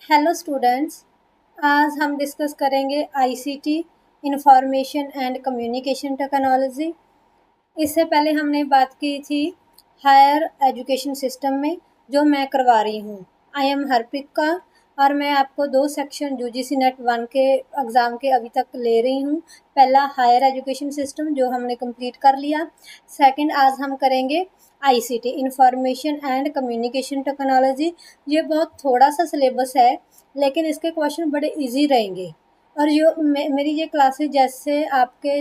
Hello students. आज हम discuss करेंगे ICT information and communication technology. इससे पहले हमने बात की थी हायर एजुकेशन सिस्टम में, जो मैं करवा रही हूँ। आई एम हरप्रीत कौर और मैं आपको दो सेक्शन यूजीसी नेट 1 के एग्ज़ाम के अभी तक ले रही हूँ। पहला हायर एजुकेशन सिस्टम जो हमने कंप्लीट कर लिया। सेकंड आज हम करेंगे ICT information and communication technology. ये बहुत थोड़ा सा सिलेबस है, लेकिन इसके क्वेश्चन बड़े इजी रहेंगे। और जो मेरी ये क्लासेस जैसे आपके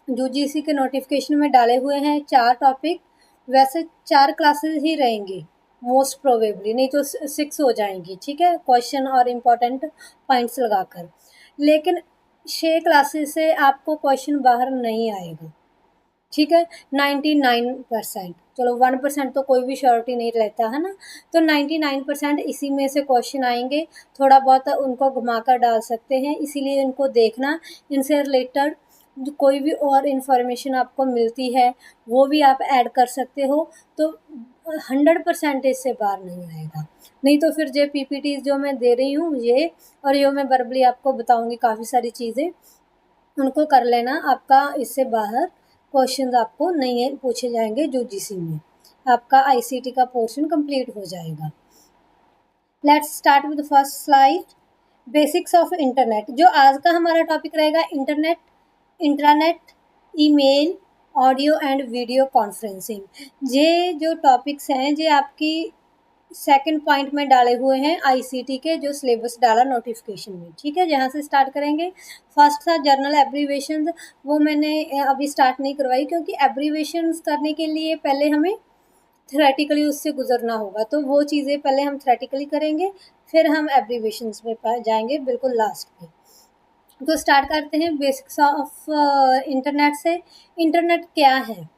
यूजीसी के नोटिफिकेशन में डाले हुए हैं 4 टॉपिक, वैसे 4 क्लासेस ही रहेंगी मोस्ट प्रोबेबली, नहीं तो 6 हो जाएंगी। ठीक है, क्वेश्चन और इम्पोर्टेंट पॉइंट्स लगाकर। लेकिन 6 क्लासेस से आपको क्वेश्चन बाहर नहीं आएगा। ठीक है, 99%। चलो 1% तो कोई भी श्योरिटी नहीं रहता है ना, तो 99% इसी में से क्वेश्चन आएंगे। थोड़ा बहुत उनको घुमाकर डाल सकते हैं, इसीलिए इनको देखना। इनसे रिलेटेड कोई भी और इन्फॉर्मेशन आपको मिलती है वो भी आप ऐड कर सकते हो, तो 100% इससे बाहर नहीं आएगा। नहीं तो फिर जो पीपीटी जो मैं दे रही हूँ ये, और जो मैं वर्बली आपको बताऊंगी काफ़ी सारी चीज़ें, उनको कर लेना। आपका इससे बाहर क्वेश्चंस आपको नहीं पूछे जाएंगे यूजीसी में। आपका आईसीटी का पोर्शन कंप्लीट हो जाएगा। Let's start with first slide, basics of internet. जो आज का हमारा टॉपिक रहेगा internet, intranet, email, audio and video conferencing. ये जो टॉपिक्स हैं ये आपकी सेकंड पॉइंट में डाले हुए हैं आईसीटी के, जो सिलेबस डाला नोटिफिकेशन में। ठीक है, जहाँ से स्टार्ट करेंगे। फर्स्ट था जर्नल एब्रीवेशन, वो मैंने अभी स्टार्ट नहीं करवाई, क्योंकि एब्रीवेशन करने के लिए पहले हमें थ्योरेटिकली उससे गुजरना होगा, तो वो चीज़ें पहले हम थ्योरेटिकली करेंगे, फिर हम एब्रीवेशंस में जाएंगे बिल्कुल लास्ट में। तो स्टार्ट करते हैं बेसिक्स ऑफ इंटरनेट से। इंटरनेट क्या है?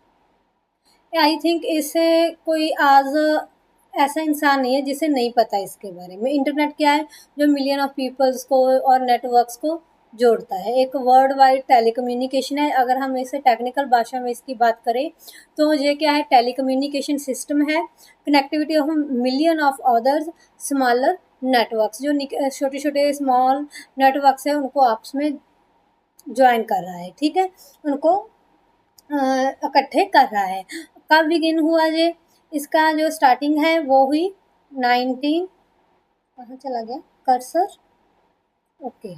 आई थिंक इससे कोई आज ऐसा इंसान नहीं है जिसे नहीं पता इसके बारे में। इंटरनेट क्या है? जो मिलियन ऑफ पीपल्स को और नेटवर्क्स को जोड़ता है, एक वर्ल्ड वाइड टेलीकम्युनिकेशन है। अगर हम इसे टेक्निकल भाषा में इसकी बात करें तो ये क्या है? टेलीकम्युनिकेशन सिस्टम है, connectivity of million of others smaller networks. जो छोटे छोटे स्मॉल नेटवर्क्स है उनको आपस में ज्वाइन कर रहा है। ठीक है, उनको इकट्ठे कर रहा है। कब बिगिन हुआ ये? इसका जो स्टार्टिंग है वो हुई 19, कहाँ चला गया कर्सर? ओके,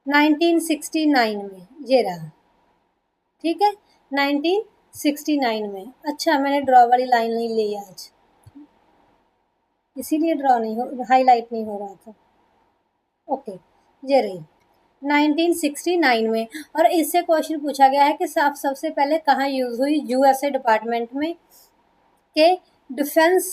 1969 में ये रहा। ठीक है, 1969 में। अच्छा, मैंने ड्रॉ वाली लाइन नहीं ली आज, इसीलिए ड्रॉ नहीं हो, हाईलाइट नहीं हो रहा था। ओके, ये रही 1969 में। और इससे क्वेश्चन पूछा गया है कि सबसे पहले कहाँ यूज हुई? यूएसए डिपार्टमेंट में के डिफेंस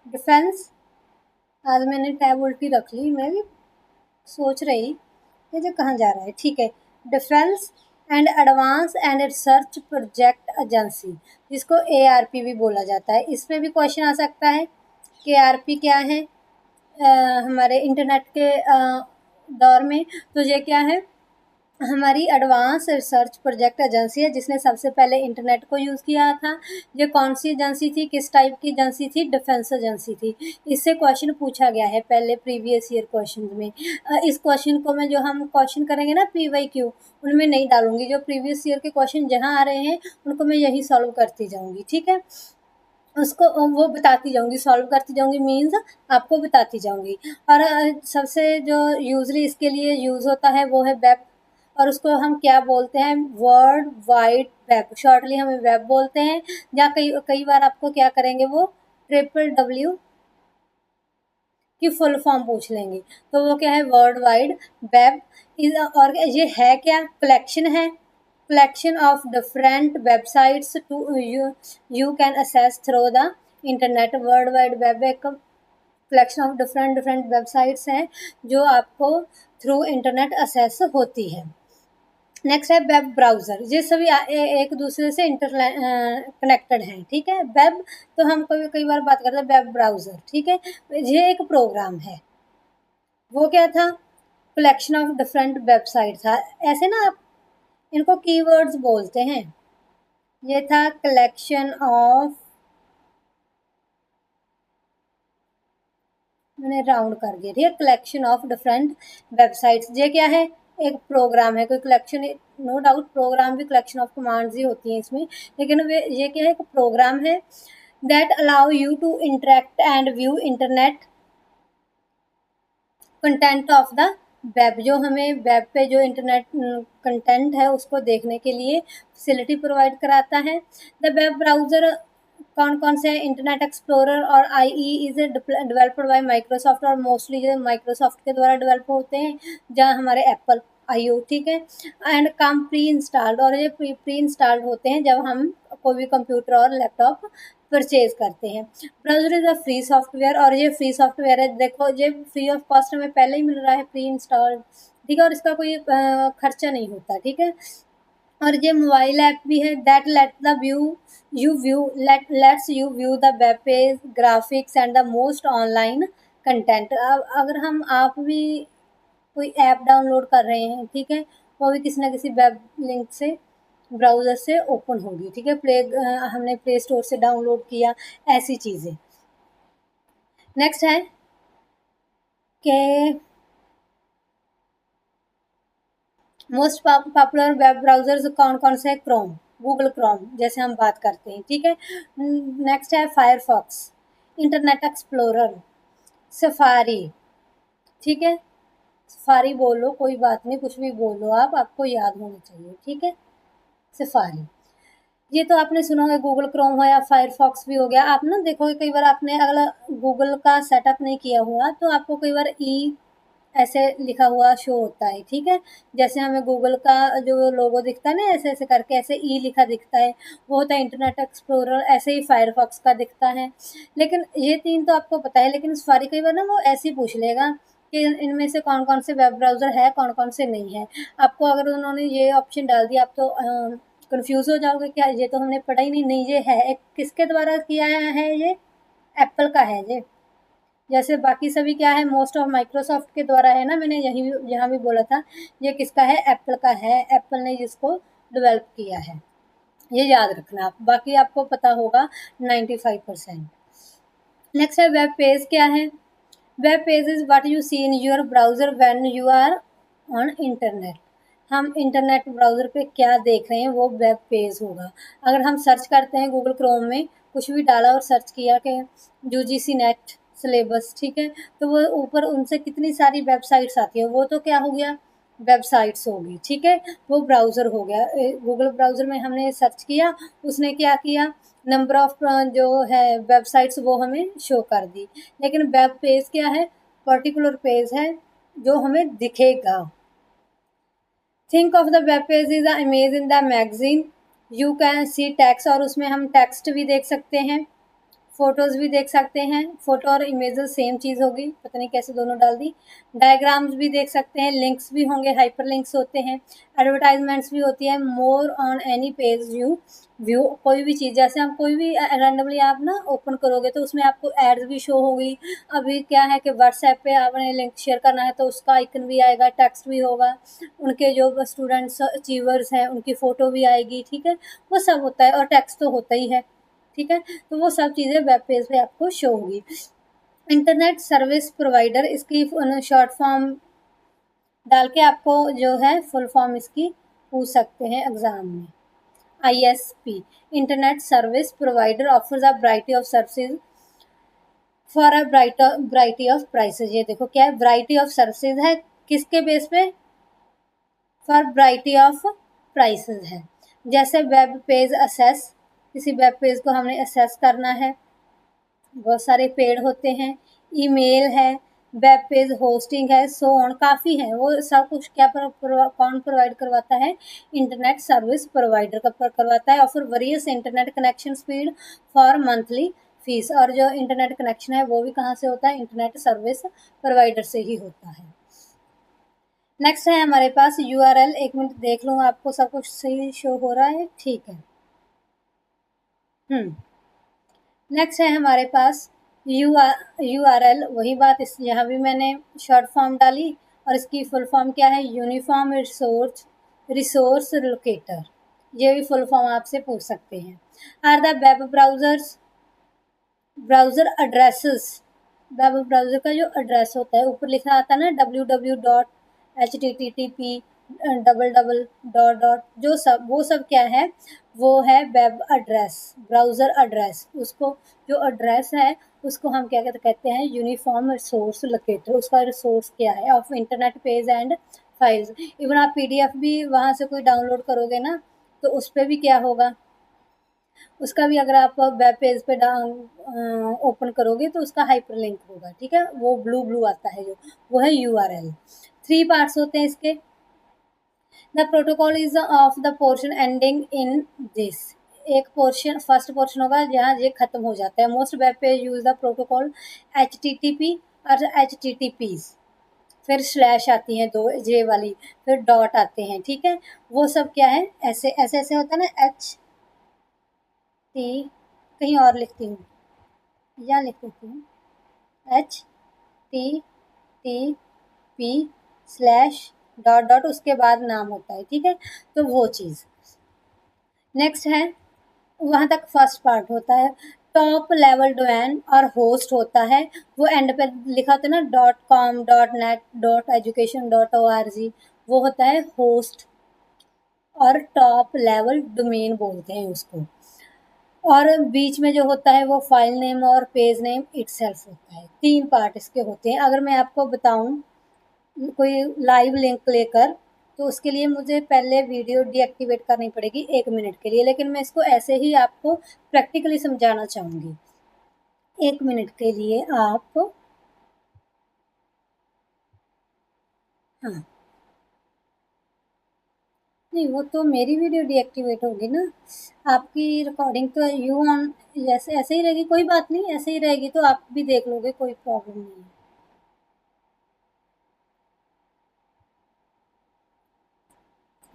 डिफेंस। आज मैंने टैब उल्टी रख ली, मैं भी सोच रही कि ये कहाँ जा रहा है। ठीक है, defence and advance and research project agency, जिसको एआरपी भी बोला जाता है। इसमें भी क्वेश्चन आ सकता है कि एआरपी क्या है हमारे इंटरनेट के दौर में। तो ये क्या है? हमारी एडवांस रिसर्च प्रोजेक्ट एजेंसी है, जिसने सबसे पहले इंटरनेट को यूज़ किया था। ये कौन सी एजेंसी थी, किस टाइप की एजेंसी थी? डिफेंस एजेंसी थी। इससे क्वेश्चन पूछा गया है पहले प्रीवियस ईयर क्वेश्चन में। इस क्वेश्चन को मैं, जो हम क्वेश्चन करेंगे ना पीवाईक्यू, उनमें नहीं डालूंगी। जो प्रीवियस ईयर के क्वेश्चन जहाँ आ रहे हैं उनको मैं यही सॉल्व करती जाऊँगी। ठीक है, उसको वो बताती जाऊँगी, सॉल्व करती जाऊँगी, मीन्स आपको बताती जाऊँगी। और सबसे जो यूजली इसके लिए यूज़ होता है वो है वेब, और उसको हम क्या बोलते हैं? वर्ल्ड वाइड वेब, शॉर्टली हम वेब बोलते हैं। या कई कई बार आपको क्या करेंगे, वो WWW की फुल फॉर्म पूछ लेंगे, तो वो क्या है? World wide web. और ये है क्या? कलेक्शन है, collection of different websites to you can access through the internet। World wide web एक collection of different different websites हैं जो आपको थ्रू इंटरनेट असेस होती है। नेक्स्ट है वेब ब्राउज़र। ये सभी एक दूसरे से कनेक्टेड हैं। ठीक है, वेब तो हम कई बार बात करते हैं वेब ब्राउज़र। ठीक है, ये एक प्रोग्राम है। वो क्या था? कलेक्शन ऑफ डिफरेंट वेबसाइट था। ऐसे ना आप इनको कीवर्ड्स बोलते हैं। ये था कलेक्शन ऑफ, मैंने राउंड कर दिया, ठीक है, कलेक्शन ऑफ डिफरेंट वेबसाइट्स। ये क्या है, एक प्रोग्राम है, कोई कलेक्शन, नो डाउट प्रोग्राम भी कलेक्शन ऑफ कमांड्स ही होती हैं इसमें, लेकिन वे ये क्या है, एक प्रोग्राम है that allow you to interact and view internet content of the web. जो हमें वेब पे जो इंटरनेट कंटेंट है उसको देखने के लिए फैसिलिटी प्रोवाइड कराता है। द वेब ब्राउज़र कौन कौन से, इंटरनेट एक्सप्लोरर और IE is developed by Microsoft, और मोस्टली जो माइक्रोसॉफ्ट के द्वारा डेवलप होते हैं, जहाँ हमारे एप्पल IO, ठीक है, एंड कम प्री इंस्टॉल्ड, और ये प्री इंस्टॉल्ड होते हैं जब हम कोई भी कंप्यूटर और लैपटॉप परचेज करते हैं। Browser is a free software, और ये फ्री सॉफ्टवेयर है, देखो ये फ्री ऑफ कॉस्ट हमें पहले ही मिल रहा है प्री इंस्टॉल्ड, ठीक है, और इसका कोई खर्चा नहीं होता, ठीक है। और ये मोबाइल ऐप भी है that let the view you view let's you view the web page graphics and the most online content. अब अगर हम आप भी कोई ऐप डाउनलोड कर रहे हैं, ठीक है, वो भी किसी ना किसी वेब लिंक से, ब्राउज़र से ओपन होगी, ठीक है, हमने प्ले स्टोर से डाउनलोड किया, ऐसी चीज़ें। नेक्स्ट है कि मोस्ट पॉपुलर वेब ब्राउज़र्स कौन कौन से, क्रोम, गूगल क्रोम जैसे हम बात करते हैं, ठीक है। नेक्स्ट है फायरफॉक्स, इंटरनेट एक्सप्लोरर, सफारी, ठीक है, सफारी बोलो कोई बात नहीं, कुछ भी बोलो आप, आपको याद होना चाहिए, ठीक है, सफारी। ये तो आपने सुना होगा, गूगल क्रोम हो या फायरफॉक्स भी हो गया। आप ना देखोगे कई बार आपने अगर गूगल का सेटअप नहीं किया हुआ तो आपको कई बार ऐसे लिखा हुआ शो होता है, ठीक है, जैसे हमें गूगल का जो लोगो दिखता है ना, ऐसे ऐसे करके ऐसे लिखा दिखता है, वो होता है इंटरनेट एक्सप्लोरर, ऐसे ही फायरफॉक्स का दिखता है। लेकिन ये तीन तो आपको पता है, लेकिन सफारी कई बार ना वो ऐसे ही पूछ लेगा कि इनमें से कौन कौन से वेब ब्राउज़र है, कौन कौन से नहीं है। आपको अगर उन्होंने ये ऑप्शन डाल दिया, आप तो कंफ्यूज हो जाओगे, क्या ये तो हमने पढ़ा ही नहीं, नहीं ये है एक किसके द्वारा किया है, ये एप्पल का है ये, जैसे बाकी सभी क्या है, मोस्ट ऑफ माइक्रोसॉफ्ट के द्वारा है ना, मैंने यही यहाँ भी बोला था, ये किसका है, एप्पल का है, एप्पल ने जिसको डेवलप किया है, ये याद रखना आप, बाकी आपको पता होगा 95%। नेक्स्ट है वेब पेज, क्या है, web page is what you see in your browser when you are on internet. हम इंटरनेट ब्राउज़र पे क्या देख रहे हैं वो वेब पेज होगा। अगर हम सर्च करते हैं गूगल क्रोम में, कुछ भी डाला और सर्च किया कि UGC नेट सिलेबस, ठीक है, तो वो ऊपर उनसे कितनी सारी वेबसाइट्स आती हैं, वो तो क्या हो गया, वेबसाइट्स होगी, ठीक है, वो ब्राउज़र हो गया। गूगल ब्राउज़र में हमने सर्च किया, उसने क्या किया, नंबर ऑफ जो है वेबसाइट्स वो हमें शो कर दी। लेकिन वेब पेज क्या है, पर्टिकुलर पेज है जो हमें दिखेगा। Think of the web page is the image in the magazine, you can see text, और उसमें हम टेक्स्ट भी देख सकते हैं, फ़ोटोज़ भी देख सकते हैं, फ़ोटो और इमेजेस सेम चीज़ होगी, पता नहीं कैसे दोनों डाल दी। डायग्राम्स भी देख सकते हैं, लिंक्स भी होंगे, हाइपर लिंक्स होते हैं, एडवर्टाइजमेंट्स भी होती है, more on any page you view, कोई भी चीज़, जैसे हम कोई भी रैंडमली आप ना ओपन करोगे तो उसमें आपको एड्स भी शो होगी। अभी क्या है कि व्हाट्सएप पे आपने लिंक शेयर करना है तो उसका आइकन भी आएगा, टेक्स्ट भी होगा, उनके जो स्टूडेंट्स अचीवर्स हैं उनकी फ़ोटो भी आएगी, ठीक है, वो सब होता है, और टेक्स्ट तो होता ही है, ठीक है, तो वो सब चीज़ें वेब पेज पे आपको शो होगी। इंटरनेट सर्विस प्रोवाइडर, इसकी शॉर्ट फॉर्म डाल के आपको जो है फुल फॉर्म इसकी पूछ सकते हैं एग्जाम में। ISP, internet service provider offers a variety of services for a variety of prices. ये देखो क्या है, वैरायटी ऑफ सर्विसेज है, किसके बेस पे, फॉर वैरायटी ऑफ प्राइसेस है। जैसे वेब पेज असेस, किसी वेब पेज को हमने असेस करना है, बहुत सारे पेड़ होते हैं, ईमेल है, वेब पेज होस्टिंग है, सो ऑन, काफ़ी है, वो सब कुछ क्या कौन प्रोवाइड करवाता है, इंटरनेट सर्विस प्रोवाइडर का करवाता है। और फिर various internet connection speed for monthly fees, और जो इंटरनेट कनेक्शन है वो भी कहाँ से होता है, इंटरनेट सर्विस प्रोवाइडर से ही होता है। नेक्स्ट है हमारे पास URL, एक मिनट देख लूँ आपको सब कुछ सही शो हो रहा है, ठीक है। नेक्स्ट है हमारे पास URL, वही बात, इस यहाँ भी मैंने शॉर्ट फॉर्म डाली, और इसकी फुल फॉर्म क्या है, यूनिफॉर्म रिसोर्स रिसोर्स लोकेटर, ये भी फुल फॉर्म आपसे पूछ सकते हैं। Are the web browsers, browser addresses, web browser का जो एड्रेस होता है ऊपर लिखा आता है ना www.http double double dot dot, जो सब वो सब क्या है, वो है वेब एड्रेस, ब्राउजर एड्रेस। उसको जो एड्रेस है उसको हम क्या कहते हैं, यूनिफॉर्म रिसोर्स लोकेटर। उसका रिसोर्स क्या है, of internet page and files. Even आप पीडीएफ भी वहाँ से कोई डाउनलोड करोगे ना, तो उस पर भी क्या होगा, उसका भी अगर आप वेब पेज पे ओपन करोगे तो उसका हाइपरलिंक होगा, ठीक है, वो ब्लू ब्लू आता है जो, वो है यूआरएल। 3 पार्ट्स होते हैं इसके। The protocol is of the portion ending in this, एक पोर्शन फर्स्ट पोर्शन होगा जहाँ ये खत्म हो जाता है। Most web page use the protocol HTTP और HTTPs, फिर स्लैश आती है दो जे वाली, फिर डॉट आते हैं, ठीक है। वो सब क्या है, ऐसे ऐसे ऐसे होता है ना, टी, कहीं और लिखती हूँ, या लिख देती हूँ HTTP स्लैश डॉट डॉट, उसके बाद नाम होता है, ठीक है। तो वो चीज़ नेक्स्ट है, वहाँ तक फर्स्ट पार्ट होता है। टॉप लेवल डोमेन और होस्ट होता है, वो एंड पे लिखा होता है ना .com .net .education .org, वो होता है होस्ट, और टॉप लेवल डोमेन बोलते हैं उसको। और बीच में जो होता है वो फाइल नेम और पेज नेम इटसेल्फ होता है। 3 पार्ट इसके होते हैं। अगर मैं आपको बताऊं कोई लाइव लिंक लेकर, तो उसके लिए मुझे पहले वीडियो डीएक्टिवेट करनी पड़ेगी 1 मिनट के लिए, लेकिन मैं इसको ऐसे ही आपको प्रैक्टिकली समझाना चाहूँगी। 1 मिनट के लिए आप, हाँ, नहीं वो तो मेरी वीडियो डीएक्टिवेट होगी ना, आपकी रिकॉर्डिंग तो यू ऑन, जैसे ऐसे ही रहेगी, कोई बात नहीं, ऐसे ही रहेगी तो आप भी देख लोगे, कोई प्रॉब्लम नहीं है।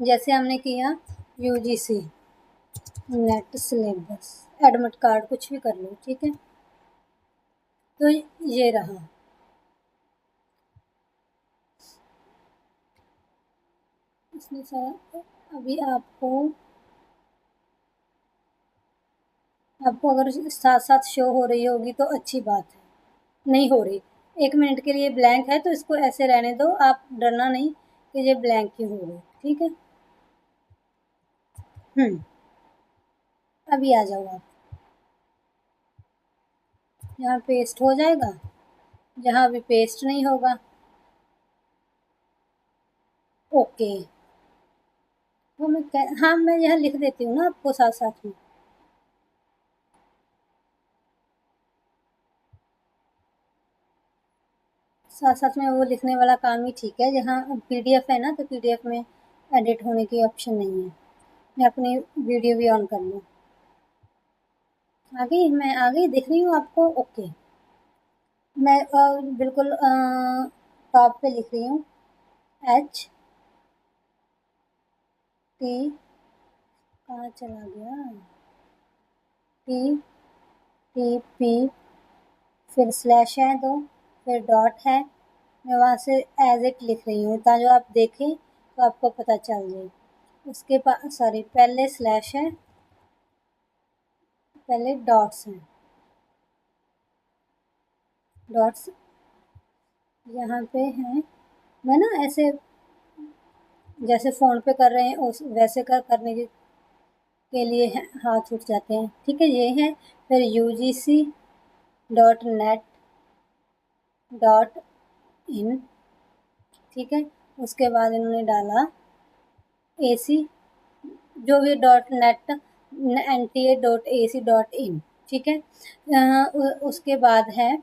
जैसे हमने किया UGC net syllabus, admit card, कुछ भी कर लो, ठीक है। तो ये रहा, इसमें सारा, अभी आपको आपको अगर साथ साथ शो हो रही होगी तो अच्छी बात है, नहीं हो रही 1 मिनट के लिए ब्लैंक है तो इसको ऐसे रहने दो, आप डरना नहीं कि ये ब्लैंक क्यों हो रही, ठीक है। अभी आ जाओ आप, यहाँ पेस्ट हो जाएगा, जहाँ अभी पेस्ट नहीं होगा, ओके। वो हाँ मैं यहाँ लिख देती हूँ ना आपको साथ साथ में, साथ साथ में वो लिखने वाला काम ही ठीक है। जहाँ पीडीएफ है ना, तो पीडीएफ में एडिट होने की ऑप्शन नहीं है। मैं अपनी वीडियो भी ऑन कर लूँ, आ गई, मैं आ गई, दिख रही हूँ आपको, ओके। मैं बिल्कुल टॉप पे लिख रही हूँ HT, कहाँ चला गया, TTP, फिर स्लैश है दो, फिर डॉट है, मैं वहाँ से एज इट लिख रही हूँ ताकि आप देखें तो आपको पता चल जाए। उसके पास सॉरी, पहले स्लैश है, पहले डॉट्स हैं, डॉट्स यहाँ पे हैं। मैं ना ऐसे जैसे फ़ोन पे कर रहे हैं उस वैसे करने के लिए हाथ उठ जाते हैं, ठीक है। ये है, फिर UGC.net.in, ठीक है। उसके बाद इन्होंने डाला AC, जो भी .net NTA.AC.in, ठीक है। उसके बाद है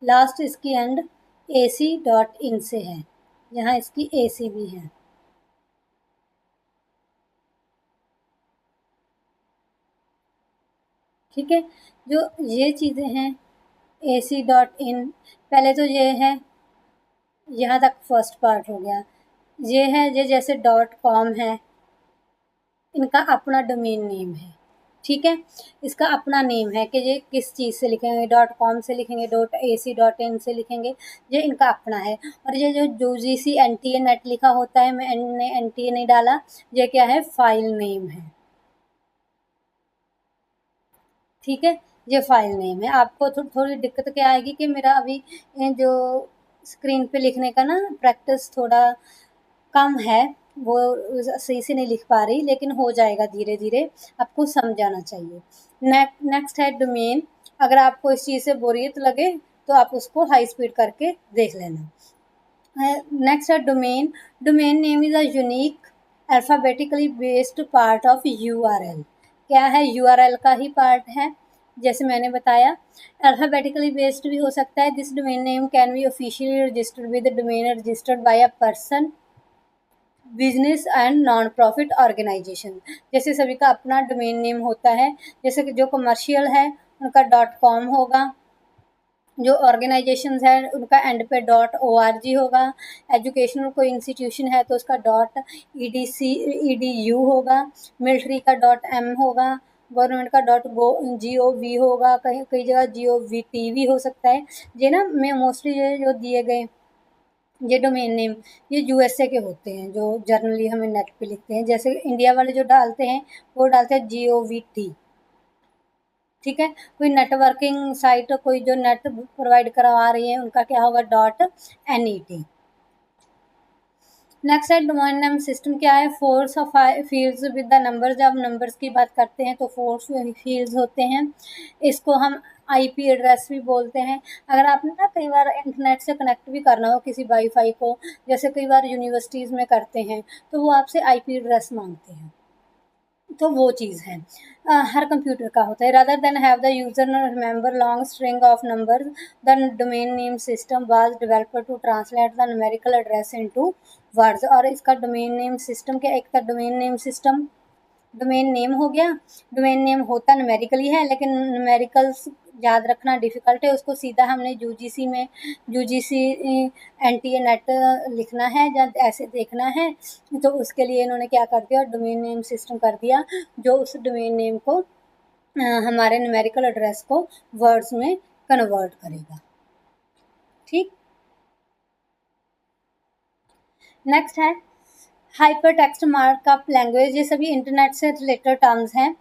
लास्ट, इसकी एंड AC.in से है, यहाँ इसकी AC भी है, ठीक है। जो ये चीज़ें हैं AC.in, पहले तो ये है, यहाँ तक फर्स्ट पार्ट हो गया। ये है, ये जैसे .com है, इनका अपना डोमेन नेम है, ठीक है। इसका अपना नेम है कि ये किस चीज़ से लिखेंगे, .com से लिखेंगे, .ac.in से लिखेंगे, ये इनका अपना है। और ये जो यूजीसी एनटीए नेट लिखा होता है, मैंने एनटीए नहीं डाला, ये क्या है, फाइल नेम है। ठीक है, ये फाइल नेम है। आपको थोड़ी दिक्कत क्या आएगी कि मेरा अभी जो स्क्रीन पे लिखने का ना प्रैक्टिस थोड़ा कम है, वो सही से नहीं लिख पा रही, लेकिन हो जाएगा धीरे धीरे, आपको समझ आना चाहिए। नेक्स्ट है डोमेन। अगर आपको इस चीज़ से बोरियत लगे तो आप उसको हाई स्पीड करके देख लेना। नेक्स्ट है domain. Domain name is a unique alphabetically based part of URL. क्या है, यूआरएल का ही पार्ट है, जैसे मैंने बताया। अल्फाबेटिकली बेस्ड भी हो सकता है। This domain name can be officially registered with domain registered by a person, business and non profit organisation. जैसे सभी का अपना डोमेन नेम होता है, जैसे कि जो कमर्शियल है उनका .com होगा, जो ऑर्गेनाइजेशंस हैं उनका एंड पे .org होगा, एजुकेशनल कोई इंस्टीट्यूशन है तो उसका .edu होगा, मिलिट्री का .m होगा, गवर्नमेंट का .gov होगा, कहीं कई जगह govt भी हो सकता है। ये ना मैं मोस्टली ये जो दिए गए ये डोमेन नेम ये यूएसए के होते हैं, जो जर्नली हमें नेट पे लिखते हैं। जैसे इंडिया वाले जो डालते हैं वो डालते हैं govt। ठीक है, कोई नेटवर्किंग साइट, कोई जो नेट प्रोवाइड करवा रही है उनका क्या होगा, .net। नेक्स्ट है डोमेन नेम सिस्टम। क्या है, force of fields with the number. जब नंबर्स की बात करते हैं तो फोर्स फील्ड्स होते हैं, इसको हम आईपी एड्रेस भी बोलते हैं। अगर आपने ना कई बार इंटरनेट से कनेक्ट भी करना हो किसी वाईफाई को, जैसे कई बार यूनिवर्सिटीज़ में करते हैं, तो वो आपसे आईपी एड्रेस मांगते हैं, तो वो चीज़ है। हर कंप्यूटर का होता है। Rather than have the user remember long string of numbers, the domain name system was developed to translate the numerical address into words. और इसका डोमेन नेम सिस्टम क्या, एक था domain name system, domain name हो गया। Domain name होता numerically है, लेकिन न्यूमेरिकल्स याद रखना डिफ़िकल्ट है, उसको सीधा हमने यूजीसी में यूजीसी एनटीए नेट लिखना है या ऐसे देखना है, तो उसके लिए इन्होंने क्या कर दिया, डोमेन नेम सिस्टम कर दिया, जो उस डोमेन नेम को हमारे न्यूमेरिकल एड्रेस को वर्ड्स में कन्वर्ट करेगा। ठीक, नेक्स्ट है हाइपर टेक्स्ट मार्कअप लैंग्वेज। ये सभी इंटरनेट से रिलेटेड टर्म्स हैं।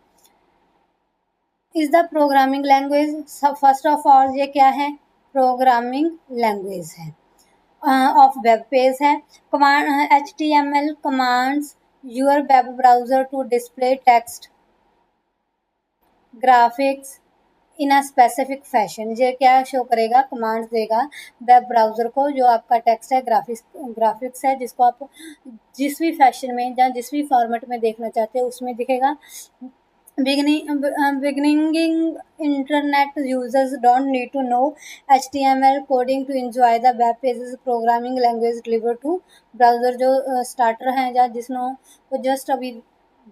Is the programming language. First of all ये क्या है, प्रोग्रामिंग लैंग्वेज है। ऑफ वेब पेज है। Command HTML commands your web browser to display text graphics in a specific fashion. ये क्या शो करेगा, कमांड्स देगा वेब ब्राउज़र को, जो आपका टेक्स्ट है, ग्राफिक्स है, जिसको आप जिस भी फैशन में या जिस भी फॉर्मेट में देखना चाहते हैं उसमें दिखेगा। Beginning internet users don't need to know HTML coding to enjoy the web pages। programming language delivered to browser। जो स्टार्टर हैं या जिसनो को जस्ट अभी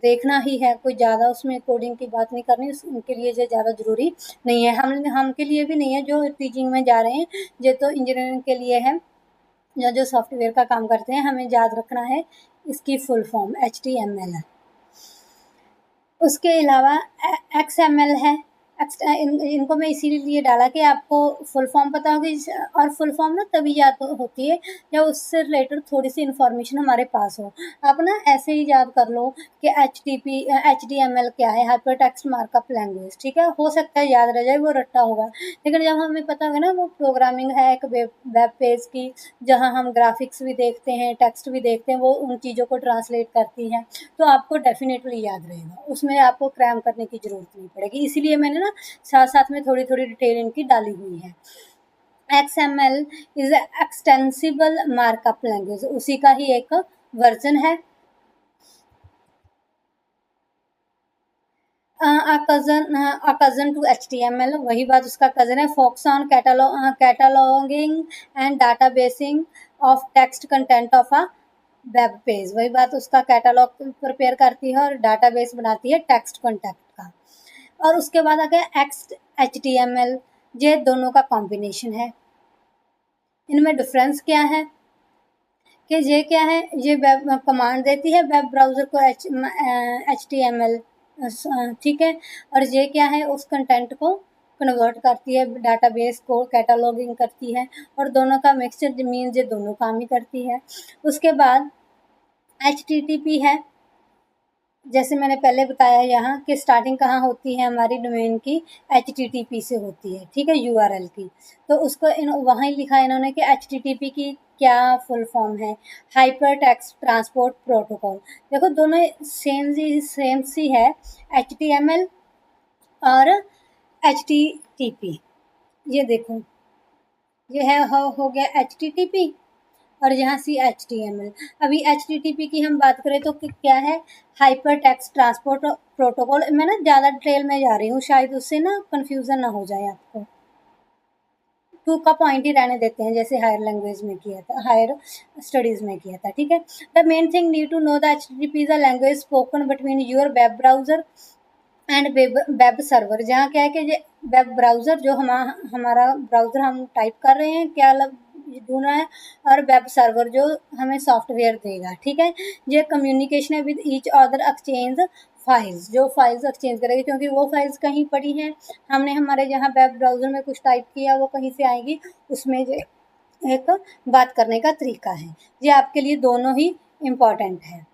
देखना ही है, कोई ज़्यादा उसमें कोडिंग की बात नहीं करनी, उनके लिए ये ज़्यादा ज़रूरी नहीं है। हम के लिए भी नहीं है जो टीचिंग में जा रहे हैं, ये तो इंजीनियरिंग के लिए है, या जो सॉफ्टवेयर का काम करते हैं। हमें याद रखना है इसकी फुल फॉर्म HTML है। उसके अलावा XML है। इनको मैं इसीलिए डाला कि आपको फुल फॉर्म पता होगी, और फुल फॉर्म ना तभी याद होती है जब उससे रिलेटेड थोड़ी सी इन्फॉर्मेशन हमारे पास हो। आप ना ऐसे ही याद कर लो कि HTML क्या है, हाइपर टेक्स्ट मार्कअप लैंग्वेज। ठीक है, हो सकता है याद रह जाए, वो रट्टा होगा, लेकिन जब हमें पता होगा ना वो प्रोग्रामिंग है एक वेब पेज की, जहाँ हम ग्राफिक्स भी देखते हैं, टेक्स्ट भी देखते हैं, वो उन चीज़ों को ट्रांसलेट करती हैं, तो आपको डेफिनेटली याद रहेगा, उसमें आपको क्रैम करने की ज़रूरत नहीं पड़ेगी। इसीलिए मैंने ना साथ साथ में थोड़ी थोड़ी डिटेल इनकी डाली हुई है। XML is extensible markup language, उसी का ही एक वर्जन है। कज़न टू HTML, वही बात उसका कज़न है। Focus on cataloguing and databasing of text content of a web page, वही बात उसका कैटलॉग प्रिपेयर करती है और डाटाबेस बनाती है टेक्स्ट कंटेंट का। और उसके बाद आ गया HTML, ये दोनों का कॉम्बिनेशन है। इनमें डिफरेंस क्या है कि ये क्या है, ये वेब कमांड देती है वेब ब्राउज़र को HTML ठीक है। और जे क्या है, उस कंटेंट को कन्वर्ट करती है, डाटाबेस को कैटलॉगिंग करती है, और दोनों का मिक्सचर मीन्स ये दोनों काम ही करती है। उसके बाद HTTP है। जैसे मैंने पहले बताया यहाँ कि स्टार्टिंग कहाँ होती है हमारी डोमेन की, HTTP से होती है, ठीक है, URL की। तो उसको वहाँ ही लिखा है इन्होंने कि HTTP की क्या फुल फॉर्म है, हाइपर टेक्स्ट ट्रांसपोर्ट प्रोटोकॉल। देखो दोनों सेम सी है, HTML और HTTP। ये देखो, ये है हो गया HTTP, और यहाँ सी HTML। अभी HTTP की हम बात करें तो क्या है, हाइपर टेक्स्ट ट्रांसपोर्ट प्रोटोकॉल। मैं ना ज़्यादा डिटेल में जा रही हूँ, शायद उससे ना कन्फ्यूज़न ना हो जाए आपको। टू का पॉइंट ही रहने देते हैं, जैसे हायर लैंग्वेज में किया था, हायर स्टडीज़ में किया था, ठीक है। The main thing need to know the HTTP is a language spoken between your web browser and web server. जहाँ क्या है कि वेब ब्राउज़र जो हमारा ब्राउज़र हम टाइप कर रहे हैं क्या ढूंढ रहा है, और वेब सर्वर जो हमें सॉफ्टवेयर देगा, ठीक है। ये कम्युनिकेशन है with each other exchange files, जो फाइल्स एक्सचेंज करेगी, क्योंकि वो फाइल्स कहीं पड़ी हैं, हमने हमारे जहाँ वेब ब्राउज़र में कुछ टाइप किया वो कहीं से आएगी, उसमें एक बात करने का तरीका है। ये आपके लिए दोनों ही इम्पॉर्टेंट है,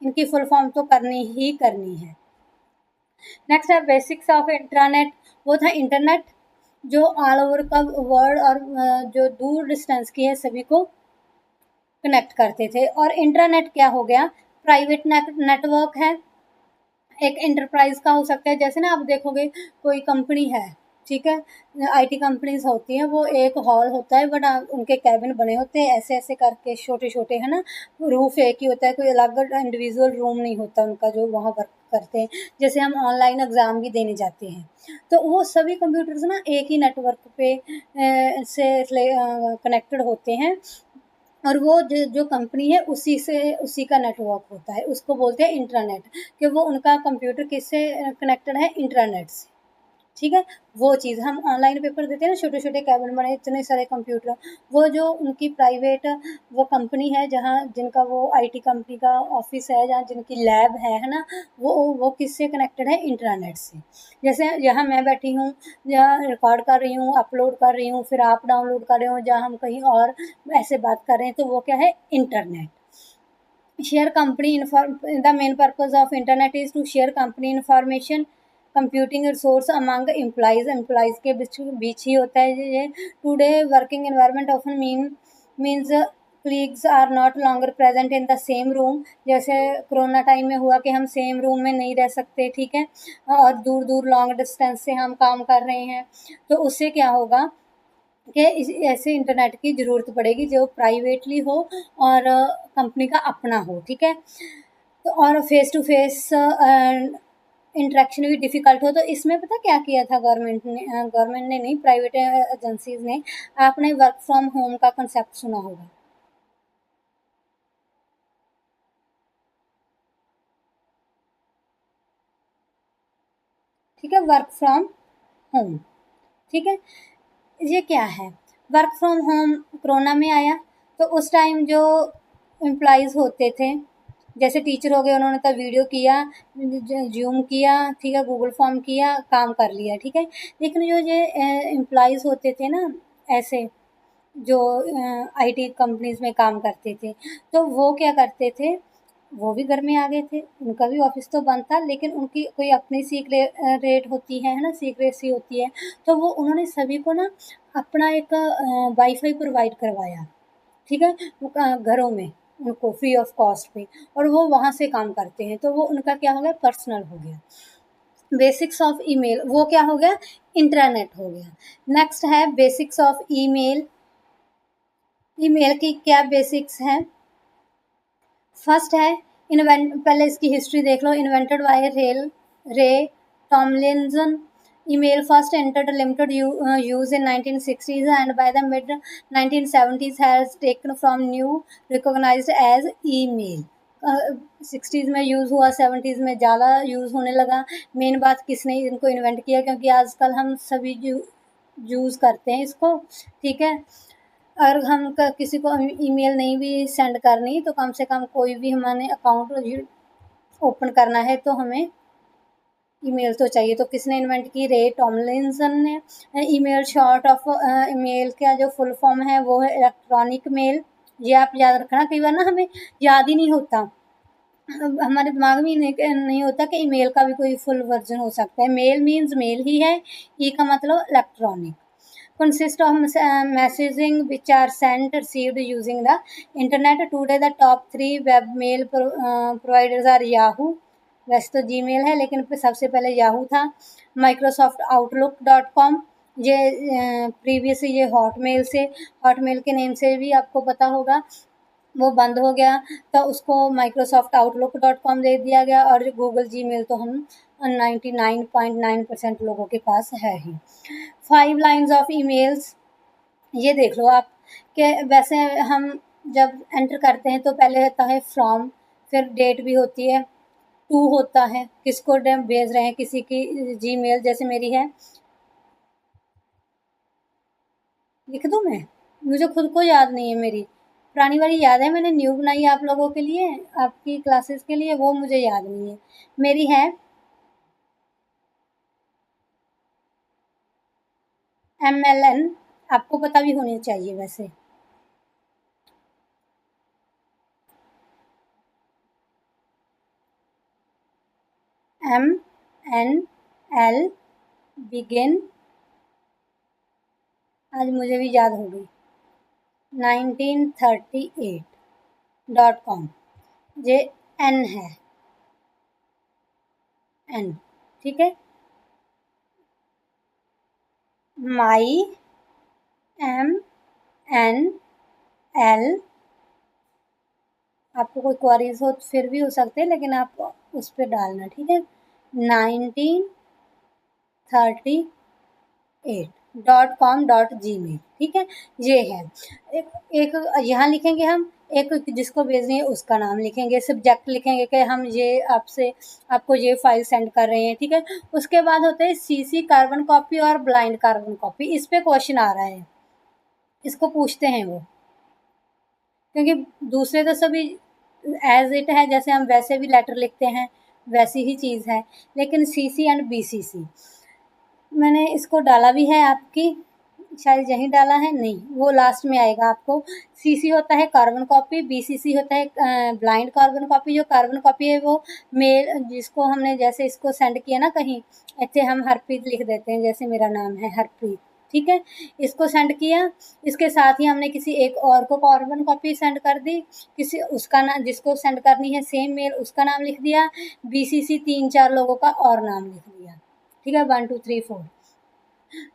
इनकी फुल फॉर्म तो करनी ही करनी है। नेक्स्ट है बेसिक्स ऑफ इंटरनेट। वो था इंटरनेट जो ऑल ओवर का वर्ल्ड और जो दूर डिस्टेंस की है सभी को कनेक्ट करते थे। और इंटरनेट क्या हो गया, प्राइवेट नेटवर्क है, एक एंटरप्राइज का हो सकता है। जैसे ना आप देखोगे कोई कंपनी है, ठीक है, IT कंपनीज होती हैं, वो एक हॉल होता है बट उनके कैबिन बने होते हैं ऐसे ऐसे करके छोटे छोटे, है ना, रूफ एक ही होता है, कोई अलग इंडिविजुअल रूम नहीं होता उनका जो वहाँ वर्क करते हैं। जैसे हम ऑनलाइन एग्ज़ाम भी देने जाते हैं, तो वो सभी कंप्यूटर्स ना एक ही नेटवर्क पे से कनेक्टेड होते हैं, और वो जो कंपनी है उसी का नेटवर्क होता है, उसको बोलते हैं इंटरनेट, कि वो उनका कंप्यूटर किससे कनेक्टेड है, इंटरनेट से, ठीक है। वो चीज़ हम ऑनलाइन पेपर देते हैं ना, छोटे छोटे कैबिन बने इतने सारे कंप्यूटर, वो जो उनकी प्राइवेट वो कंपनी है जहाँ जिनका वो IT कंपनी का ऑफिस है, जहाँ जिनकी लैब है ना, वो किससे कनेक्टेड है, इंटरनेट से। जैसे यहाँ मैं बैठी हूँ, जहाँ रिकॉर्ड कर रही हूँ, अपलोड कर रही हूँ, फिर आप डाउनलोड कर रहे हो, जहाँ हम कहीं और ऐसे बात कर रहे हैं, तो वो क्या है, internet. Share company the main purpose of internet is to share company information, computing resource among employees के बीच ही होता है ये। Today working environment often means colleagues are not longer present in the same room. जैसे corona time में हुआ कि हम सेम रूम में नहीं रह सकते, ठीक है, और दूर दूर लॉन्ग डिस्टेंस से हम काम कर रहे हैं, तो उससे क्या होगा कि ऐसे इंटरनेट की ज़रूरत पड़ेगी जो प्राइवेटली हो और कंपनी का अपना हो, ठीक है। तो और फेस टू फेस इंटरेक्शन भी डिफ़िकल्ट हो, तो इसमें पता क्या किया था गवर्नमेंट ने नहीं, प्राइवेट एजेंसीज ने। आपने वर्क फ्रॉम होम का कंसेप्ट सुना होगा, ठीक है, वर्क फ्रॉम होम, ठीक है। ये क्या है, वर्क फ्रॉम होम कोरोना में आया, तो उस टाइम जो एम्प्लॉइज़ होते थे, जैसे टीचर हो गए, उन्होंने तो वीडियो किया, जूम किया, ठीक है, गूगल फॉर्म किया, काम कर लिया, ठीक है। लेकिन जो ये एम्प्लॉइज़ होते थे ना, ऐसे जो IT कंपनीज में काम करते थे, तो वो क्या करते थे, वो भी घर में आ गए थे, उनका भी ऑफिस तो बंद था, लेकिन उनकी कोई अपनी सीक्रेट होती है ना, सीक्रेसी होती है, तो वो उन्होंने सभी को ना अपना एक वाईफाई प्रोवाइड करवाया, ठीक है, घरों में उनको फ्री ऑफ कॉस्ट पे, और वो वहाँ से काम करते हैं, तो वो उनका क्या हो गया, पर्सनल हो गया। बेसिक्स ऑफ ईमेल, वो क्या हो गया, इंट्रानेट हो गया। नेक्स्ट है बेसिक्स ऑफ ईमेल। ईमेल की क्या बेसिक्स हैं, फर्स्ट है इन्वेंट, पहले इसकी हिस्ट्री देख लो। Invented by Ray Tomlinson. Email first entered limited use in 1960s and by the mid 1970s has taken from new recognised as email. 60s में use हुआ, 70s में ज़्यादा यूज़ होने लगा। मेन बात किसने इनको इन्वेंट किया, क्योंकि आजकल हम सभी यूज़ करते हैं इसको, ठीक है। और हम किसी को ईमेल नहीं भी सेंड करनी, तो कम से कम कोई भी हमारे अकाउंट ओपन करना है तो हमें ईमेल तो चाहिए, तो किसने इन्वेंट की? रे टॉमलिंसन ने। ईमेल शॉर्ट ऑफ ईमेल का जो फुल फॉर्म है वो है इलेक्ट्रॉनिक मेल। ये आप याद रखना, कई बार ना हमें याद ही नहीं होता, हमारे दिमाग में नहीं होता कि ईमेल का भी कोई फुल वर्जन हो सकता है। मेल मीन्स मेल ही है, ई का मतलब electronic. Consist of messaging which are sent received using the internet. Today the top 3 web mail providers are Yahoo, वैसे तो जीमेल है लेकिन सबसे पहले याहू था। माइक्रोसॉफ्ट आउटलुक डॉट कॉम, ये प्रीवियस ये हॉटमेल से, हॉटमेल के नेम से भी आपको पता होगा, वो बंद हो गया तो उसको माइक्रोसॉफ्ट आउटलुक डॉट कॉम दे दिया गया। और गूगल जीमेल तो हम 99.9% लोगों के पास है ही। 5 लाइन्स ऑफ ईमेल्स, ये देख लो आप कि वैसे हम जब एंटर करते हैं तो पहले होता है फ्रॉम, फिर डेट भी होती है, टू होता है, किसको भेज रहे हैं, किसी की जीमेल जैसे मेरी है, लिख दूँ मैं? मुझे खुद को याद नहीं है मेरी, पुरानी वाली याद है, मैंने न्यू बनाई आप लोगों के लिए, आपकी क्लासेस के लिए, वो मुझे याद नहीं है। मेरी है MLN, आपको पता भी होनी चाहिए वैसे। MNL बिगिन, आज मुझे भी याद हो गई, 1938.com। ये N है, N, ठीक है। माई MNL, आपको कोई क्वारीज हो तो फिर भी हो सकते हैं, लेकिन आप उस पर डालना, ठीक है। 1938.com.gmail, ठीक है, ये है। एक यहाँ लिखेंगे हम, एक जिसको भेजनी है उसका नाम लिखेंगे, सब्जेक्ट लिखेंगे कि हम ये आपसे, आपको ये फाइल सेंड कर रहे हैं, ठीक है। उसके बाद होते हैं CC कार्बन कॉपी और ब्लाइंड कार्बन कॉपी, इस पे क्वेश्चन आ रहा है, इसको पूछते हैं वो, क्योंकि दूसरे तो सभी एज इट है, जैसे हम वैसे भी लेटर लिखते हैं वैसी ही चीज़ है, लेकिन CC एंड BCC, मैंने इसको डाला भी है आपकी, शायद यहीं डाला है, नहीं वो लास्ट में आएगा आपको। CC होता है कार्बन कॉपी, BCC होता है ब्लाइंड कार्बन कॉपी। जो कार्बन कॉपी है वो मेल, जिसको हमने जैसे इसको सेंड किया ना कहीं, ऐसे हम हरप्रीत लिख देते हैं, जैसे मेरा नाम है हरप्रीत, ठीक है, इसको सेंड किया, इसके साथ ही हमने किसी एक और को कार्बन कॉपी सेंड कर दी, किसी उसका नाम, जिसको सेंड करनी है सेम मेल, उसका नाम लिख दिया, BCC 3-4 लोगों का और नाम लिख दिया, ठीक है, 1 2 3 4,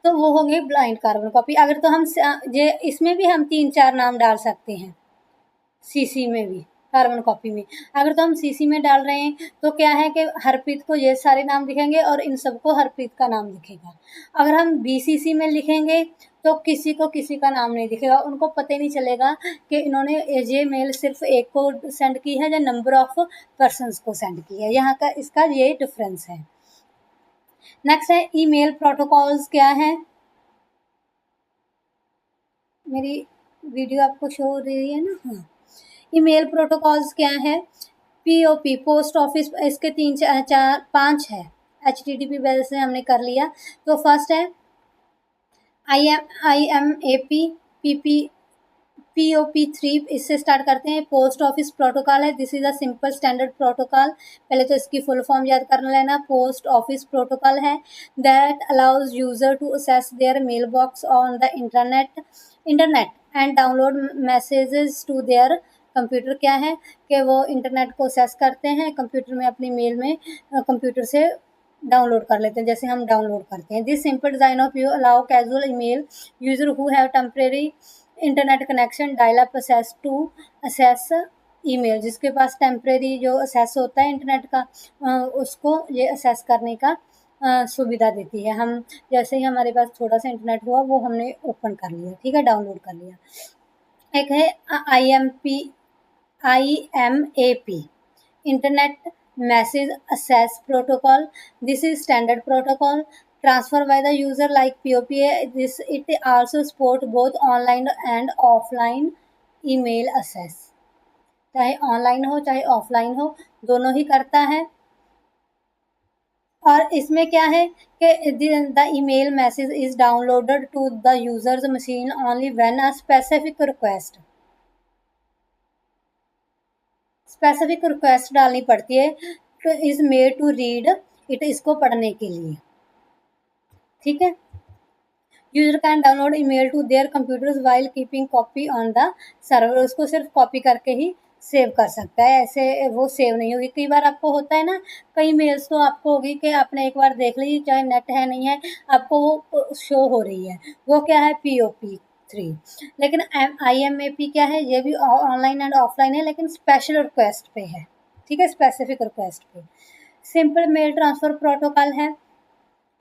तो वो हो गई ब्लाइंड कार्बन कॉपी। अगर तो हम ये इसमें भी हम 3-4 नाम डाल सकते हैं, CC में भी, कार्बन कॉपी में। अगर तो हम CC में डाल रहे हैं तो क्या है कि हरप्रीत को ये सारे नाम दिखेंगे और इन सबको हरप्रीत का नाम दिखेगा। अगर हम BCC में लिखेंगे तो किसी को किसी का नाम नहीं दिखेगा, उनको पता ही नहीं चलेगा कि इन्होंने ये मेल सिर्फ एक को सेंड की है या नंबर ऑफ पर्सनस को सेंड की है, यहाँ का इसका ये डिफरेंस है। नेक्स्ट है ईमेल प्रोटोकॉल्स, क्या है? मेरी वीडियो आपको शो हो रही है ना? हाँ, ईमेल प्रोटोकॉल्स क्या है? POP, पोस्ट ऑफिस, इसके 3-4-5 है। HTTP वजह से हमने कर लिया, तो फर्स्ट है IMAP, PP, POP3, इससे स्टार्ट करते हैं। पोस्ट ऑफिस प्रोटोकॉल है, this is a simple standard protocol, पहले तो इसकी फुल फॉर्म याद कर लेना। पोस्ट ऑफिस प्रोटोकॉल है that allows user to access their mail box on the internet and download messages to their computer. क्या है कि वो इंटरनेट को असेस करते हैं, कंप्यूटर में अपनी मेल में कंप्यूटर से डाउनलोड कर लेते हैं, जैसे हम डाउनलोड करते हैं। This simple design of you allow casual email user who have temporary internet connection dial up access to access email, जिसके पास टेम्परेरी जो असेस होता है इंटरनेट का, उसको ये असेस करने का सुविधा देती है। हम जैसे ही हमारे पास थोड़ा सा इंटरनेट हुआ वो हमने ओपन कर लिया, ठीक है, डाउनलोड कर लिया। एक है IMAP, internet message assess protocol, this is standard protocol transfer by the user like POPA. This it also support both online and offline email access, चाहे ऑनलाइन हो चाहे ऑफलाइन हो, दोनों ही करता है। और इसमें क्या है कि the email message is downloaded to the users machine only when a specific request डालनी पड़ती है, तो is made to read it, इसको पढ़ने के लिए। ठीक है, user can download email to their computers while keeping copy on the server, उसको सिर्फ कॉपी करके ही सेव कर सकता है, ऐसे वो सेव नहीं होगी। कई बार आपको होता है ना, कई मेल्स तो आपको होगी कि आपने एक बार देख ली, चाहे नेट है नहीं है, आपको वो शो हो रही है, वो क्या है, POP3। लेकिन IMAP क्या है, ये भी ऑनलाइन एंड ऑफलाइन है, लेकिन स्पेशल रिक्वेस्ट पे है। ठीक है, स्पेसिफिक रिक्वेस्ट पे। सिंपल मेल ट्रांसफर प्रोटोकॉल है,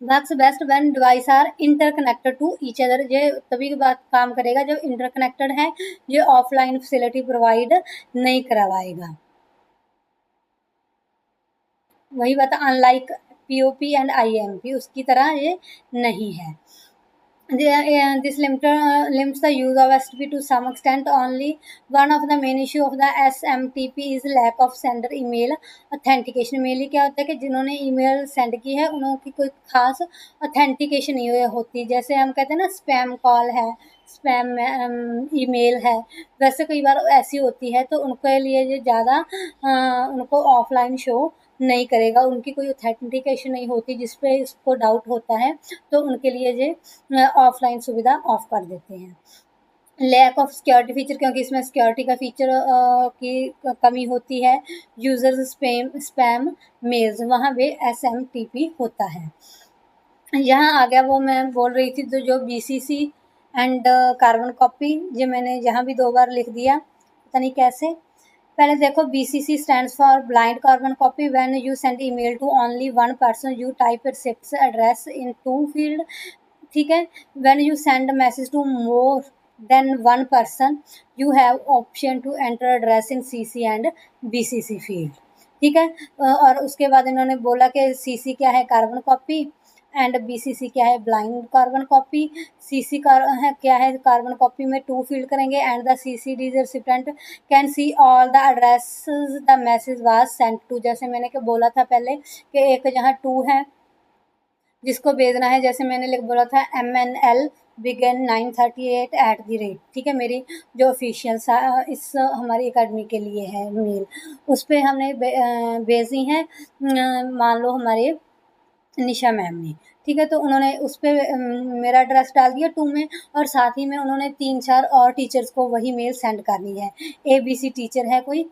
works best when device are interconnected to each other, ये तभी की बात काम करेगा जब इंटरकनेक्टेड है, ये ऑफलाइन फैसिलिटी प्रोवाइड नहीं करवाएगा। वही बात, अनलाइक POP एंड IMP उसकी तरह ये नहीं है। This limits the use of STP to some extent. Only one of the main issue of the SMTP is lack of sender email authentication. Mainly क्या होता है कि जिन्होंने ईमेल सेंड की है उनकी कोई खास ऑथेंटिकेशन नहीं होती, जैसे हम कहते हैं ना स्पैम कॉल है, स्पैम ईमेल है, वैसे कई बार ऐसी होती है, तो उनके लिए ये ज़्यादा उनको ऑफलाइन शो नहीं करेगा, उनकी कोई ऑथेंटिकेशन नहीं होती जिस पे इसको डाउट होता है, तो उनके लिए ये ऑफलाइन सुविधा ऑफ कर देते हैं। लैक ऑफ सिक्योरिटी फीचर, क्योंकि इसमें सिक्योरिटी का फीचर की कमी होती है। यूजर्स स्पैम मेल्स, वहाँ पे SMTP होता है। यहाँ आ गया वो मैं बोल रही थी, तो जो BCC एंड कार्बन कॉपी, ये मैंने यहाँ भी 2 बार लिख दिया, पता नहीं कैसे। पहले देखो, BCC stands for blind carbon copy, when you send email to only one person you type receipts address in 2 field. ठीक है, when you send message to more than one person you have option to enter address in CC and BCC field. ठीक है, और उसके बाद इन्होंने बोला कि CC क्या है, कार्बन कॉपी, एंड BCC क्या है, ब्लाइंड कार्बन कॉपी। CC है क्या है, कार्बन कॉपी में 2 फील्ड करेंगे, and the CCD recipient can see all the addresses the message was sent to, जैसे मैंने क्या बोला था पहले कि एक जहाँ 2 है जिसको भेजना है, जैसे मैंने लिख बोला था MNL बिगन 938 @ ठीक है, मेरी जो ऑफिशियल इस हमारी अकेडमी के लिए है मेल, उस पर हमने भेजी है, मान लो हमारे निशा मैम ने। ठीक है, तो उन्होंने उस पर मेरा एड्रेस डाल दिया 2 में, और साथ ही में उन्होंने 3-4 और टीचर्स को वही मेल सेंड करनी है। ABC टीचर है कोई,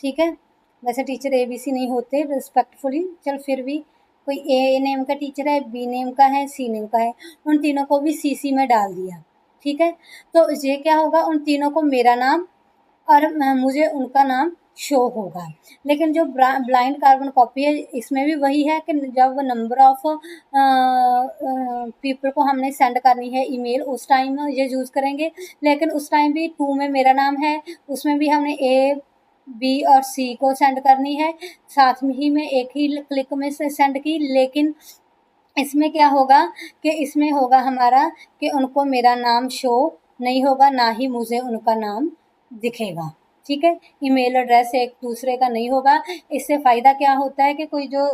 ठीक है, वैसे टीचर ABC नहीं होते रिस्पेक्टफुली, चल फिर भी कोई A नेम का टीचर है, B नेम का है, C नेम का है, उन तीनों को भी CC में डाल दिया। ठीक है, तो ये क्या होगा, उन तीनों को मेरा नाम और मुझे उनका नाम शो होगा। लेकिन जो ब्लाइंड कार्बन कॉपी है, इसमें भी वही है कि जब नंबर ऑफ पीपल को हमने सेंड करनी है ईमेल, उस टाइम ये यूज़ करेंगे, लेकिन उस टाइम भी 2 में मेरा नाम है, उसमें भी हमने A, B और C को सेंड करनी है, साथ में ही में एक ही क्लिक में से सेंड की। लेकिन इसमें क्या होगा कि इसमें होगा हमारा कि उनको मेरा नाम शो नहीं होगा, ना ही मुझे उनका नाम दिखेगा। ठीक है, ईमेल एड्रेस एक दूसरे का नहीं होगा। इससे फ़ायदा क्या होता है कि कोई जो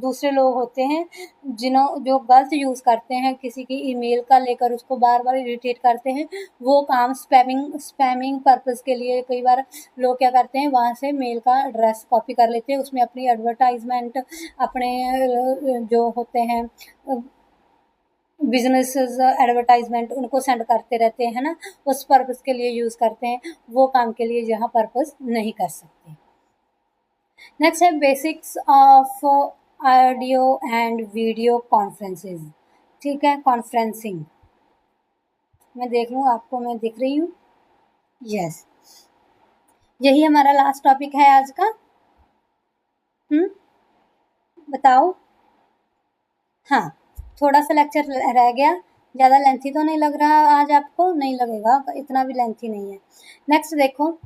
दूसरे लोग होते हैं जो गलत यूज़ करते हैं किसी की ईमेल का, लेकर उसको बार बार इरिटेट करते हैं, वो काम स्पैमिंग पर्पज़ के लिए कई बार लोग क्या करते हैं, वहाँ से मेल का एड्रेस कॉपी कर लेते हैं, उसमें अपनी एडवर्टाइजमेंट, अपने जो होते हैं बिजनेसेस एडवर्टाइजमेंट, उनको सेंड करते रहते हैं ना, उस पर्पज़ के लिए यूज़ करते हैं, वो काम के लिए यहाँ पर्पज़ नहीं कर सकते। नेक्स्ट है basics of audio and video conferences. ठीक है, कॉन्फ्रेंसिंग, मैं देख लूँ आपको, मैं दिख रही हूँ, यस, यही हमारा लास्ट टॉपिक है आज का। बताओ, हाँ, थोड़ा सा लेक्चर रह गया, ज़्यादा लेंथी तो नहीं लग रहा आज आपको, नहीं लगेगा, इतना भी लेंथी नहीं है। नेक्स्ट देखो,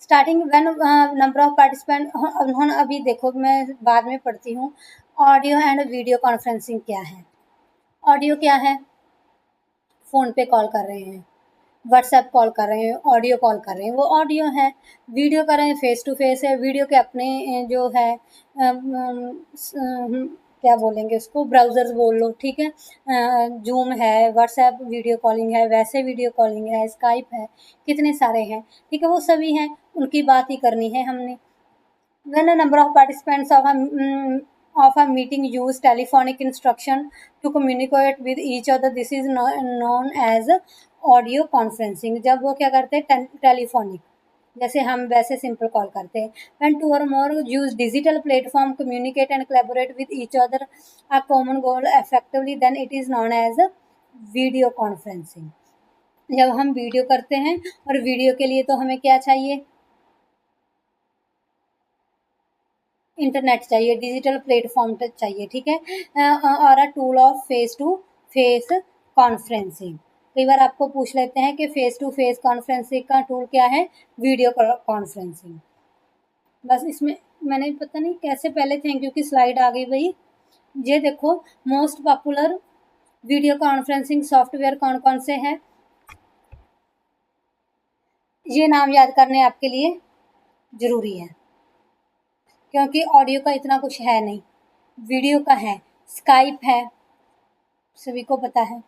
starting when number of participant, अभी देखो मैं बाद में पढ़ती हूँ। ऑडियो एंड वीडियो कॉन्फ्रेंसिंग क्या है? ऑडियो क्या है, फ़ोन पे कॉल कर रहे हैं, व्हाट्सएप कॉल कर रहे हैं, ऑडियो कॉल कर रहे हैं, वो ऑडियो है। वीडियो कर रहे हैं, फेस टू फेस है, वीडियो के अपने जो है क्या बोलेंगे उसको, ब्राउज़र्स बोल लो, ठीक है। जूम है, व्हाट्सएप वीडियो कॉलिंग है, वैसे वीडियो कॉलिंग है, स्काइप है, कितने सारे हैं, ठीक है। वो सभी हैं, उनकी बात ही करनी है हमने। When a number of participants of a meeting use telephonic instruction to communicate with each other, this is known as audio conferencing। जब वो क्या करते हैं, टेलीफोनिक, जैसे हम वैसे सिंपल कॉल करते हैं। When two or more use digital platform communicate and collaborate with each other a common goal effectively, then it is known as video conferencing। जब हम वीडियो करते हैं, और वीडियो के लिए तो हमें क्या चाहिए, इंटरनेट चाहिए, डिजिटल प्लेटफॉर्म चाहिए, ठीक है। और a tool of face to face conferencing. कई बार आपको पूछ लेते हैं कि फेस टू फेस कॉन्फ्रेंसिंग का टूल क्या है, वीडियो कॉन्फ्रेंसिंग। बस इसमें मैंने पता नहीं कैसे पहले थैंक यू की स्लाइड आ गई भाई। ये देखो, most popular video conferencing software कौन कौन से हैं, ये नाम याद करने आपके लिए ज़रूरी है, क्योंकि ऑडियो का इतना कुछ है नहीं, वीडियो का है। स्काइप है, सभी को पता है,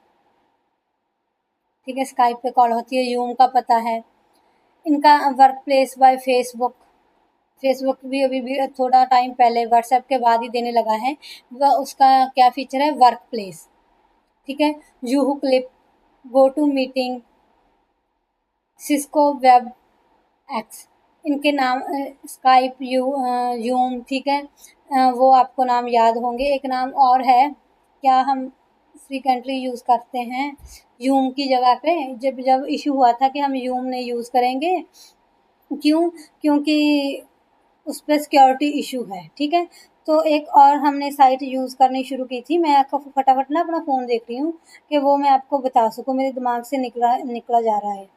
ठीक है, स्काइप पे कॉल होती है। यूम का पता है। इनका work place by Facebook, Facebook भी अभी भी थोड़ा टाइम पहले व्हाट्सएप के बाद ही देने लगा है। वह उसका क्या फीचर है, वर्क प्लेस, ठीक है। Zoho Cliq, GoToMeeting, Cisco Webex, इनके नाम, स्काइप, यूम, ठीक है। वो आपको नाम याद होंगे। एक नाम और है, क्या हम फ्रीक्वेंटली यूज़ करते हैं यूम की जगह पे, जब जब इशू हुआ था कि हम यूम नहीं यूज़ करेंगे, क्यों, क्योंकि उस पर सिक्योरिटी इशू है, ठीक है। तो एक और हमने साइट यूज़ करनी शुरू की थी। मैं आपको फटाफट ना अपना फ़ोन देख रही हूँ कि वो मैं आपको बता सकूँ, मेरे दिमाग से निकला जा रहा है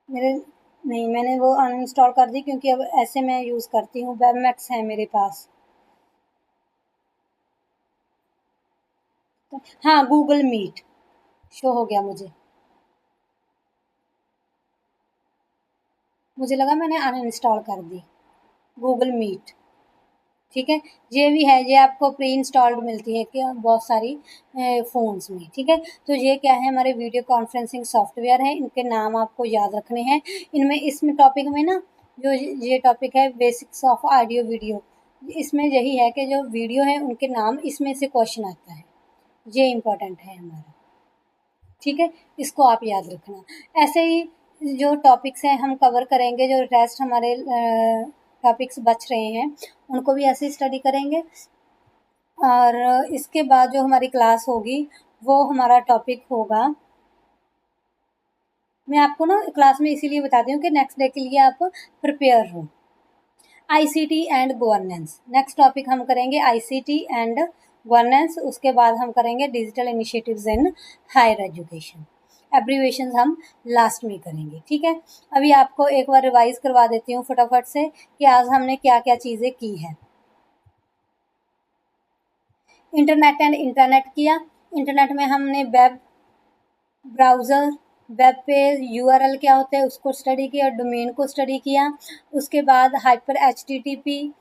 मेरे। नहीं, मैंने वो अनइंस्टॉल कर दी, क्योंकि अब ऐसे मैं यूज़ करती हूँ, वेबमैक्स है मेरे पास। तो हाँ, गूगल मीट शो हो गया मुझे लगा मैंने अनइंस्टॉल कर दी गूगल मीट, ठीक है। ये भी है, ये आपको प्री इंस्टॉल्ड मिलती है कि बहुत सारी फ़ोन्स में, ठीक है। तो ये क्या है, हमारे वीडियो कॉन्फ्रेंसिंग सॉफ्टवेयर हैं, इनके नाम आपको याद रखने हैं। इनमें इसमें टॉपिक में ना, जो ये टॉपिक है बेसिक्स ऑफ ऑडियो वीडियो, इसमें यही है कि जो वीडियो है उनके नाम, इसमें से क्वेश्चन आता है, ये इम्पोर्टेंट है हमारा, ठीक है। इसको आप याद रखना। ऐसे ही जो टॉपिक्स हैं हम कवर करेंगे, जो रेस्ट हमारे टॉपिक्स बच रहे हैं उनको भी ऐसे स्टडी करेंगे। और इसके बाद जो हमारी क्लास होगी, वो हमारा टॉपिक होगा, मैं आपको ना क्लास में इसीलिए बताती हूँ कि नेक्स्ट डे के लिए आप प्रिपेयर हो। ICT and governance, next topic हम करेंगे आईसीटी एंड गवर्नेंस। उसके बाद हम करेंगे digital initiatives in higher education. Abbreviations हम लास्ट में करेंगे, ठीक है। अभी आपको एक बार रिवाइज करवा देती हूँ फटाफट से कि आज हमने क्या क्या चीज़ें की हैं। इंटरनेट एंड इंटरनेट किया। इंटरनेट में हमने वेब ब्राउज़र, वेब पे यूआरएल क्या होता है उसको स्टडी किया, डोमेन को स्टडी किया। उसके बाद हाइपर एचटीटीपी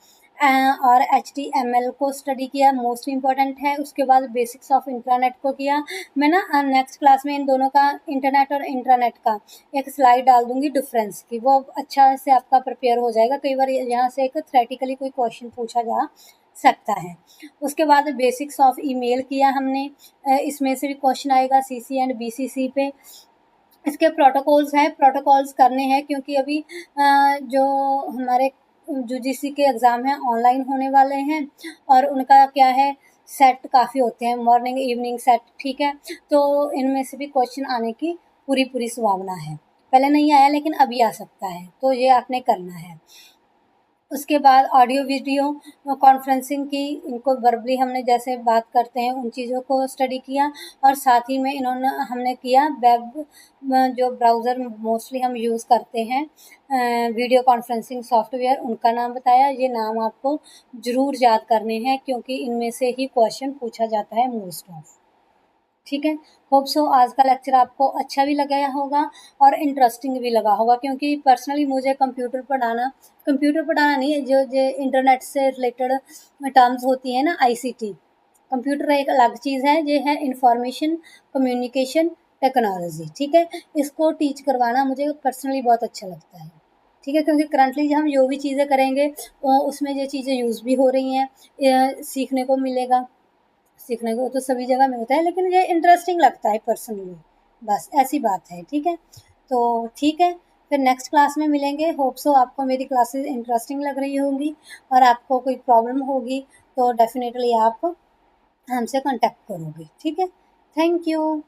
और एचटीएमएल को स्टडी किया, मोस्ट इम्पॉर्टेंट है। उसके बाद बेसिक्स ऑफ इंटरनेट को किया। मैं ना नेक्स्ट क्लास में इन दोनों का, इंटरनेट और इंटरनेट का, एक स्लाइड डाल दूंगी डिफरेंस की, वो अच्छा से आपका प्रिपेयर हो जाएगा। कई बार यहाँ से एक थ्रेटिकली कोई क्वेश्चन पूछा जा सकता है। उसके बाद बेसिक्स ऑफ ईमेल किया हमने, इसमें से भी क्वेश्चन आएगा सीसी एंड बीसीसी पे। इसके प्रोटोकॉल्स हैं, प्रोटोकॉल्स करने हैं, क्योंकि अभी जो हमारे यूजीसी के एग्ज़ाम हैं ऑनलाइन होने वाले हैं, और उनका क्या है, सेट काफ़ी होते हैं, मॉर्निंग इवनिंग सेट, ठीक है। तो इनमें से भी क्वेश्चन आने की पूरी पूरी संभावना है। पहले नहीं आया लेकिन अभी आ सकता है, तो ये आपने करना है। उसके बाद ऑडियो वीडियो कॉन्फ्रेंसिंग की, इनको वर्बली हमने जैसे बात करते हैं उन चीज़ों को स्टडी किया। और साथ ही में हमने किया वेब, जो ब्राउज़र मोस्टली हम यूज़ करते हैं वीडियो कॉन्फ्रेंसिंग सॉफ्टवेयर, उनका नाम बताया। ये नाम आपको ज़रूर याद करने हैं, क्योंकि इनमें से ही क्वेश्चन पूछा जाता है मोस्ट ऑफ, ठीक है। होप सो आज का लेक्चर आपको अच्छा भी लगा होगा और इंटरेस्टिंग भी लगा होगा, क्योंकि पर्सनली मुझे कंप्यूटर पढ़ाना नहीं है, जो इंटरनेट से रिलेटेड टर्म्स होती है ना, आईसीटी। कंप्यूटर एक अलग चीज़ है, ये है इंफॉर्मेशन कम्युनिकेशन टेक्नोलॉजी। ठीक है, इसको टीच करवाना मुझे पर्सनली बहुत अच्छा लगता है। ठीक है, क्योंकि करंटली हम जो भी चीज़ें करेंगे उसमें ये चीज़ें यूज़ भी हो रही हैं, सीखने को मिलेगा। सीखने को तो सभी जगह मिलता है, लेकिन ये इंटरेस्टिंग लगता है पर्सनली, बस ऐसी बात है। ठीक है, तो ठीक है, फिर नेक्स्ट क्लास में मिलेंगे। होप सो आपको मेरी क्लासेस इंटरेस्टिंग लग रही होंगी, और आपको कोई प्रॉब्लम होगी तो डेफिनेटली आप हमसे कांटेक्ट करोगे। ठीक है, थैंक यू।